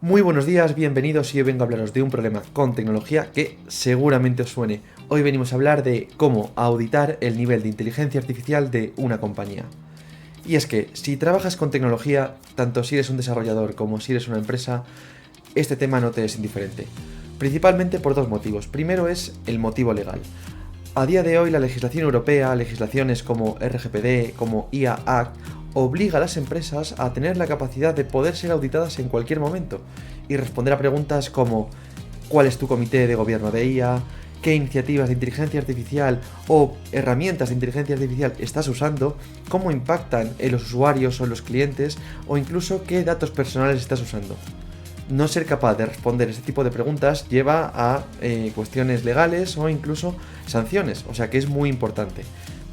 Muy buenos días, bienvenidos y hoy vengo a hablaros de un problema con tecnología que seguramente os suene. Hoy venimos a hablar de cómo auditar el nivel de inteligencia artificial de una compañía. Y es que si trabajas con tecnología, tanto si eres un desarrollador como si eres una empresa, este tema no te es indiferente. Principalmente por dos motivos. Primero es el motivo legal. A día de hoy la legislación europea, legislaciones como RGPD, como IA Act, obliga a las empresas a tener la capacidad de poder ser auditadas en cualquier momento y responder a preguntas como ¿cuál es tu comité de gobierno de IA? ¿Qué iniciativas de inteligencia artificial o herramientas de inteligencia artificial estás usando? ¿Cómo impactan en los usuarios o en los clientes? O incluso qué datos personales estás usando. No ser capaz de responder este tipo de preguntas lleva a cuestiones legales o incluso sanciones, o sea que es muy importante.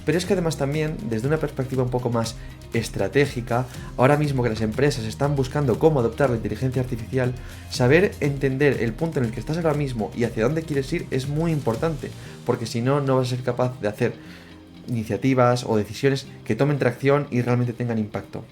Pero es que además también, desde una perspectiva un poco más estratégica, ahora mismo que las empresas están buscando cómo adoptar la inteligencia artificial, saber entender el punto en el que estás ahora mismo y hacia dónde quieres ir es muy importante, porque si no, no vas a ser capaz de hacer iniciativas o decisiones que tomen tracción y realmente tengan impacto.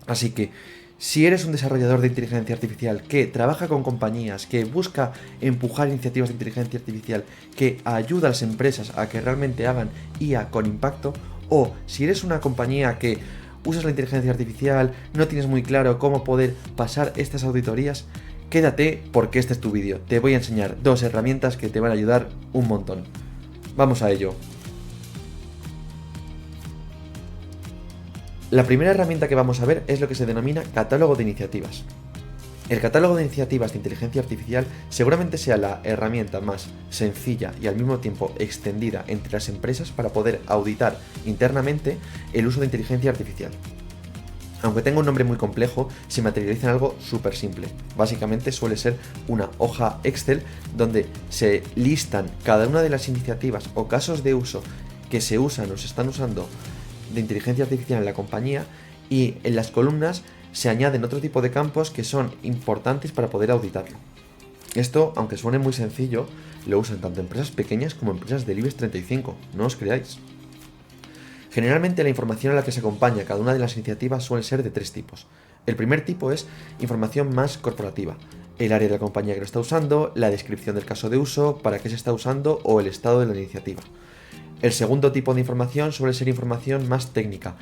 Así que, si eres un desarrollador de inteligencia artificial que trabaja con compañías, que busca empujar iniciativas de inteligencia artificial, que ayuda a las empresas a que realmente hagan IA con impacto, o si eres una compañía que usas la inteligencia artificial, no tienes muy claro cómo poder pasar estas auditorías, quédate porque este es tu vídeo. Te voy a enseñar dos herramientas que te van a ayudar un montón. Vamos a ello. La primera herramienta que vamos a ver es lo que se denomina catálogo de iniciativas. El catálogo de iniciativas de inteligencia artificial seguramente sea la herramienta más sencilla y al mismo tiempo extendida entre las empresas para poder auditar internamente el uso de inteligencia artificial. Aunque tenga un nombre muy complejo, se materializa en algo súper simple. Básicamente suele ser una hoja Excel donde se listan cada una de las iniciativas o casos de uso que se usan o se están usando de inteligencia artificial en la compañía, y en las columnas se añaden otro tipo de campos que son importantes para poder auditarlo. Esto, aunque suene muy sencillo, lo usan tanto empresas pequeñas como empresas del IBEX 35, no os creáis. Generalmente la información a la que se acompaña cada una de las iniciativas suele ser de tres tipos. El primer tipo es información más corporativa, el área de la compañía que lo está usando, la descripción del caso de uso, para qué se está usando o el estado de la iniciativa. El segundo tipo de información suele ser información más técnica.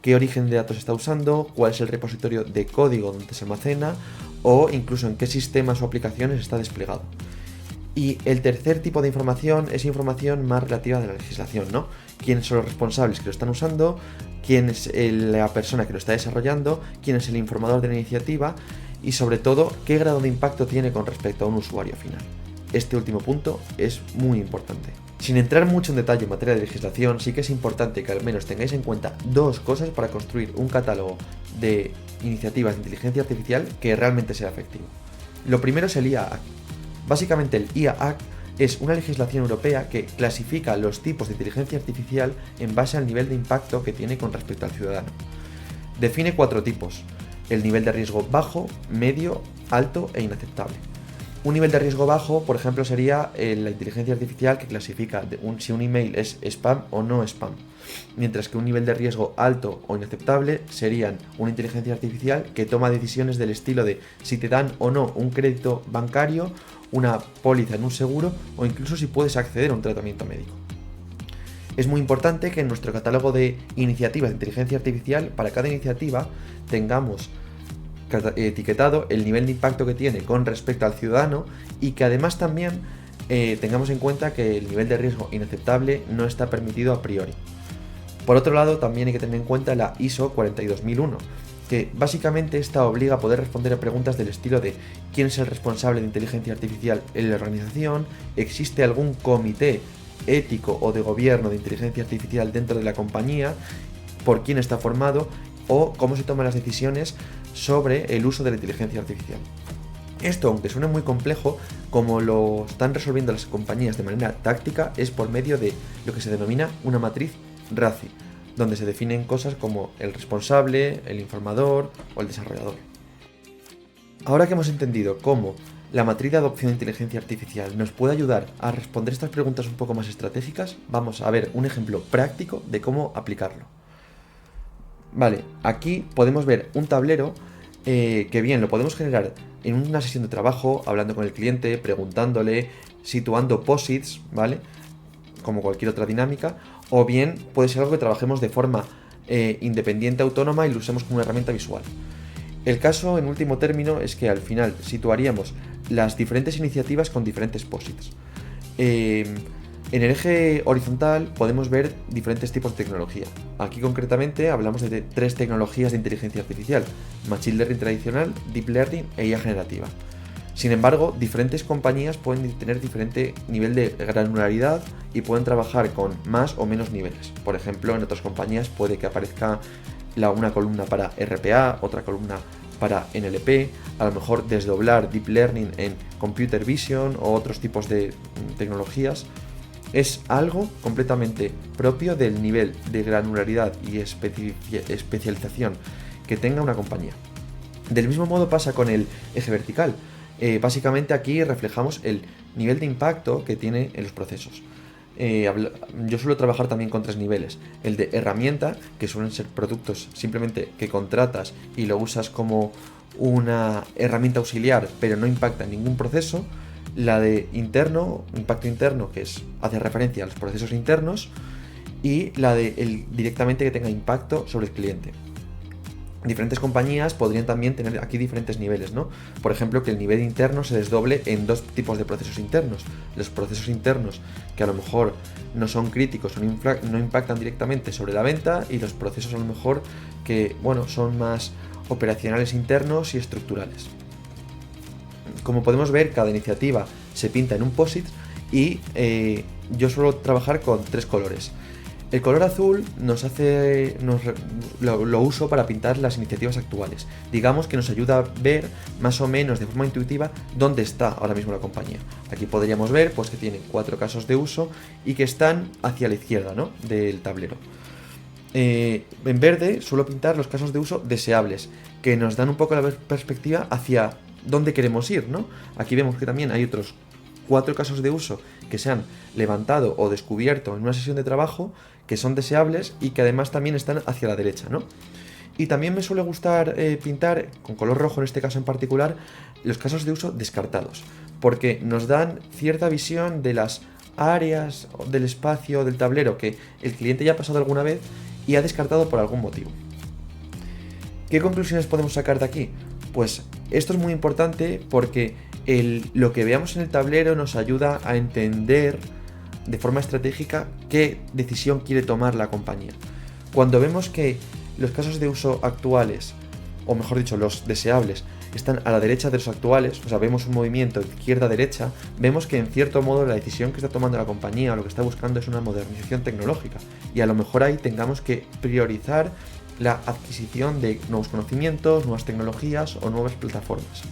¿Qué origen de datos está usando? ¿Cuál es el repositorio de código donde se almacena? O incluso en qué sistemas o aplicaciones está desplegado. Y el tercer tipo de información es información más relativa de la legislación, ¿no? ¿Quiénes son los responsables que lo están usando? ¿Quién es la persona que lo está desarrollando? ¿Quién es el informador de la iniciativa? Y sobre todo, ¿qué grado de impacto tiene con respecto a un usuario final? Este último punto es muy importante. Sin entrar mucho en detalle en materia de legislación, sí que es importante que al menos tengáis en cuenta dos cosas para construir un catálogo de iniciativas de inteligencia artificial que realmente sea efectivo. Lo primero es el IA Act. Básicamente el IA Act es una legislación europea que clasifica los tipos de inteligencia artificial en base al nivel de impacto que tiene con respecto al ciudadano. Define cuatro tipos: el nivel de riesgo bajo, medio, alto e inaceptable. Un nivel de riesgo bajo, por ejemplo, sería la inteligencia artificial que clasifica si un email es spam o no spam. Mientras que un nivel de riesgo alto o inaceptable serían una inteligencia artificial que toma decisiones del estilo de si te dan o no un crédito bancario, una póliza en un seguro o incluso si puedes acceder a un tratamiento médico. Es muy importante que en nuestro catálogo de iniciativas de inteligencia artificial, para cada iniciativa, tengamos etiquetado el nivel de impacto que tiene con respecto al ciudadano, y que además también tengamos en cuenta que el nivel de riesgo inaceptable no está permitido a priori. Por otro lado, también hay que tener en cuenta la ISO 42001, que básicamente esta obliga a poder responder a preguntas del estilo de ¿quién es el responsable de inteligencia artificial en la organización? ¿Existe algún comité ético o de gobierno de inteligencia artificial dentro de la compañía? ¿Por quién está formado? O cómo se toman las decisiones sobre el uso de la inteligencia artificial. Esto, aunque suene muy complejo, como lo están resolviendo las compañías de manera táctica, es por medio de lo que se denomina una matriz RACI, donde se definen cosas como el responsable, el informador o el desarrollador. Ahora que hemos entendido cómo la matriz de adopción de inteligencia artificial nos puede ayudar a responder estas preguntas un poco más estratégicas, vamos a ver un ejemplo práctico de cómo aplicarlo. Vale, aquí podemos ver un tablero que bien lo podemos generar en una sesión de trabajo, hablando con el cliente, preguntándole, situando posits, ¿vale? Como cualquier otra dinámica, o bien puede ser algo que trabajemos de forma independiente, autónoma y lo usemos como una herramienta visual. El caso, en último término, es que al final situaríamos las diferentes iniciativas con diferentes posits. En el eje horizontal podemos ver diferentes tipos de tecnología. Aquí concretamente hablamos de 3 tecnologías de inteligencia artificial: Machine Learning tradicional, Deep Learning e IA generativa. Sin embargo, diferentes compañías pueden tener diferente nivel de granularidad y pueden trabajar con más o menos niveles. Por ejemplo, en otras compañías puede que aparezca una columna para RPA, otra columna para NLP, a lo mejor desdoblar Deep Learning en Computer Vision o otros tipos de tecnologías. Es algo completamente propio del nivel de granularidad y especialización que tenga una compañía. Del mismo modo pasa con el eje vertical. Básicamente aquí reflejamos el nivel de impacto que tiene en los procesos. Yo suelo trabajar también con 3 niveles. El de herramienta, que suelen ser productos simplemente que contratas y lo usas como una herramienta auxiliar, pero no impacta en ningún proceso. La de interno, impacto interno, que hace referencia a los procesos internos. Y la de directamente que tenga impacto sobre el cliente. Diferentes compañías podrían también tener aquí diferentes niveles, ¿no? Por ejemplo, que el nivel interno se desdoble en 2 tipos de procesos internos. Los procesos internos que a lo mejor no son críticos, no impactan directamente sobre la venta, y los procesos a lo mejor que, bueno, son más operacionales internos y estructurales. Como podemos ver, cada iniciativa se pinta en un POSIT y yo suelo trabajar con 3 colores. El color azul lo uso para pintar las iniciativas actuales. Digamos que nos ayuda a ver más o menos de forma intuitiva dónde está ahora mismo la compañía. Aquí podríamos ver pues, que tiene 4 casos de uso y que están hacia la izquierda, ¿no?, del tablero. En verde suelo pintar los casos de uso deseables, que nos dan un poco la perspectiva hacia dónde queremos ir, ¿no? Aquí vemos que también hay otros 4 casos de uso que se han levantado o descubierto en una sesión de trabajo, que son deseables y que además también están hacia la derecha, ¿no? Y también me suele gustar pintar, con color rojo en este caso en particular, los casos de uso descartados, porque nos dan cierta visión de las áreas del espacio del tablero que el cliente ya ha pasado alguna vez y ha descartado por algún motivo. ¿Qué conclusiones podemos sacar de aquí? Pues esto es muy importante porque lo que veamos en el tablero nos ayuda a entender de forma estratégica qué decisión quiere tomar la compañía. Cuando vemos que los casos de uso actuales, o mejor dicho, los deseables, están a la derecha de los actuales, o sea, vemos un movimiento de izquierda a derecha, vemos que en cierto modo la decisión que está tomando la compañía o lo que está buscando es una modernización tecnológica, y a lo mejor ahí tengamos que priorizar la adquisición de nuevos conocimientos, nuevas tecnologías o nuevas plataformas.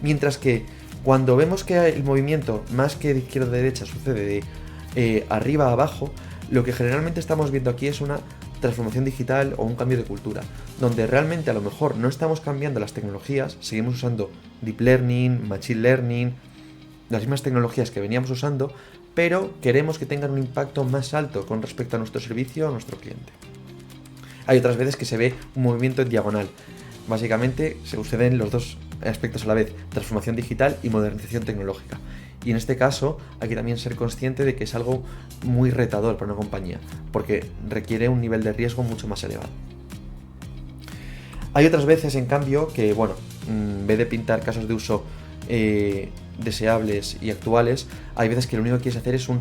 Mientras que cuando vemos que el movimiento más que de izquierda a derecha sucede de arriba a abajo, lo que generalmente estamos viendo aquí es una transformación digital o un cambio de cultura, donde realmente a lo mejor no estamos cambiando las tecnologías, seguimos usando Deep Learning, Machine Learning, las mismas tecnologías que veníamos usando, pero queremos que tengan un impacto más alto con respecto a nuestro servicio o a nuestro cliente. Hay otras veces que se ve un movimiento en diagonal. Básicamente se suceden los 2 aspectos a la vez: transformación digital y modernización tecnológica. Y en este caso hay que también ser consciente de que es algo muy retador para una compañía, porque requiere un nivel de riesgo mucho más elevado. Hay otras veces, en cambio, que, bueno, en vez de pintar casos de uso deseables y actuales, hay veces que lo único que quieres hacer es un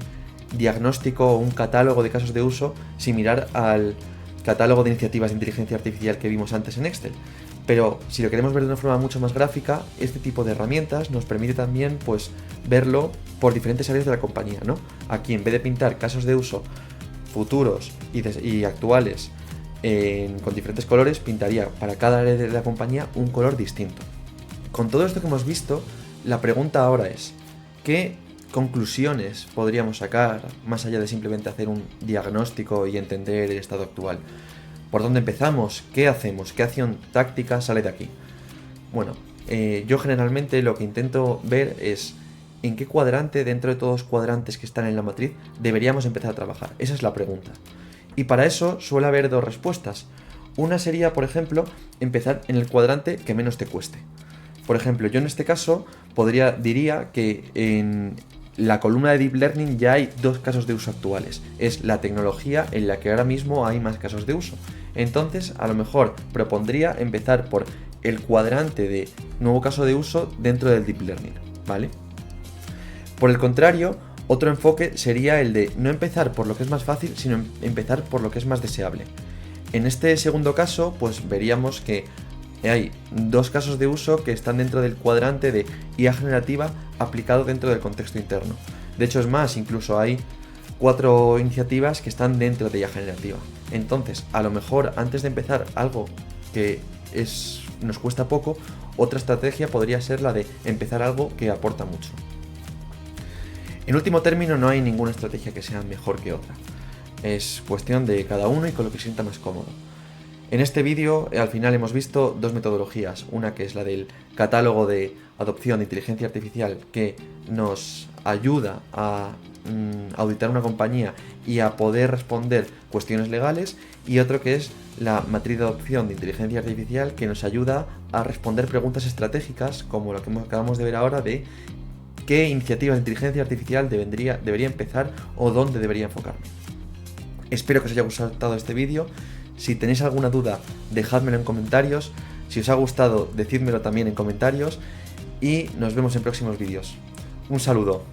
diagnóstico o un catálogo de casos de uso similar al catálogo de iniciativas de inteligencia artificial que vimos antes en Excel. Pero si lo queremos ver de una forma mucho más gráfica, este tipo de herramientas nos permite también pues verlo por diferentes áreas de la compañía, ¿no? Aquí, en vez de pintar casos de uso futuros y actuales con diferentes colores, pintaría para cada área de la compañía un color distinto. Con todo esto que hemos visto, la pregunta ahora es: ¿qué conclusiones podríamos sacar más allá de simplemente hacer un diagnóstico y entender el estado actual? ¿Por dónde empezamos? ¿Qué hacemos? ¿Qué acción táctica sale de aquí? Bueno, yo generalmente lo que intento ver es en qué cuadrante, dentro de todos los cuadrantes que están en la matriz, deberíamos empezar a trabajar. Esa es la pregunta. Y para eso suele haber 2 respuestas. Una sería, por ejemplo, empezar en el cuadrante que menos te cueste. Por ejemplo, yo en este caso diría que en la columna de Deep Learning ya hay dos casos de uso actuales. Es la tecnología en la que ahora mismo hay más casos de uso. Entonces, a lo mejor propondría empezar por el cuadrante de nuevo caso de uso dentro del Deep Learning, ¿vale? Por el contrario, otro enfoque sería el de no empezar por lo que es más fácil, sino empezar por lo que es más deseable. En este segundo caso, pues veríamos que hay dos casos de uso que están dentro del cuadrante de IA generativa aplicado dentro del contexto interno. De hecho, es más, incluso hay 4 iniciativas que están dentro de IA generativa. Entonces, a lo mejor antes de empezar algo que nos cuesta poco, otra estrategia podría ser la de empezar algo que aporta mucho. En último término, no hay ninguna estrategia que sea mejor que otra. Es cuestión de cada uno y con lo que se sienta más cómodo. En este vídeo, al final hemos visto dos metodologías. Una que es la del catálogo de adopción de inteligencia artificial, que nos ayuda a auditar una compañía y a poder responder cuestiones legales, y otro que es la matriz de adopción de inteligencia artificial, que nos ayuda a responder preguntas estratégicas, como lo que acabamos de ver ahora, de qué iniciativas de inteligencia artificial debería empezar o dónde debería enfocarme. Espero que os haya gustado este vídeo. Si tenéis alguna duda, dejádmelo en comentarios. Si os ha gustado, decídmelo también en comentarios. Y nos vemos en próximos vídeos. Un saludo.